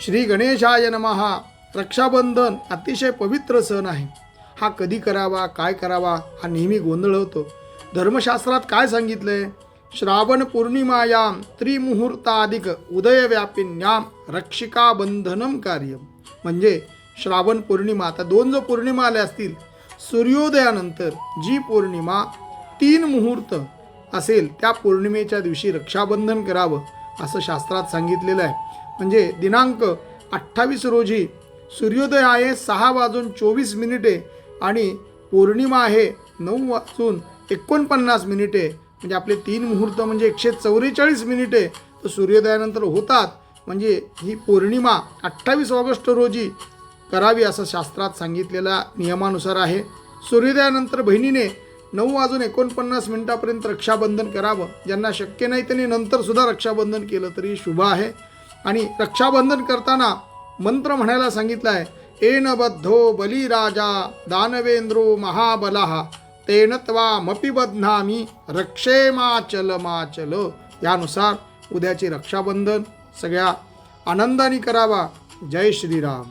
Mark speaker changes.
Speaker 1: श्री गणेशाय नमः. रक्षाबंधन अतिशय पवित्र सण आहे. हा कधी करावा, काय करावा हा नेहमी गोंधळ होतो. धर्मशास्त्रात काय सांगितलंय? श्रावण पौर्णिमायाम त्रिमुहूर्ताधिक उदयव्यापिन्याम रक्षिका बंधनम कार्यम. म्हणजे श्रावण पौर्णिमा, आता दोन जो पौर्णिमा आल्या असतील, सूर्योदयानंतर जी पौर्णिमा 3 मुहूर्त असेल त्या पौर्णिमेच्या दिवशी रक्षाबंधन करावं असं शास्त्रात सांगितलेलं आहे. म्हणजे दिनांक 28 रोजी सूर्योदय आहे 6:24 आणि पौर्णिमा आहे 9:49. म्हणजे आपले 3 मुहूर्त म्हणजे 144 मिनिटे तर सूर्योदयानंतर होतात. म्हणजे ही पौर्णिमा 28 ऑगस्ट रोजी करावी असं शास्त्रात सांगितलेल्या नियमानुसार आहे. सूर्योदयानंतर बहिणीने 9:49 रक्षाबंधन करावं. ज्यांना शक्य नाही त्यांनी नंतर सुद्धा रक्षाबंधन केलं तरी शुभ आहे. आणि रक्षाबंधन करताना मंत्र म्हणायला सांगितलं आहे. एन बद्धो बलिराजा दानवेंद्रो महाबलः तेन त्वामपि बध्नामि रक्षेमाचल माचल. यानुसार उद्याचे रक्षाबंधन सगळ्या आनंदाने करावा. जय श्रीराम.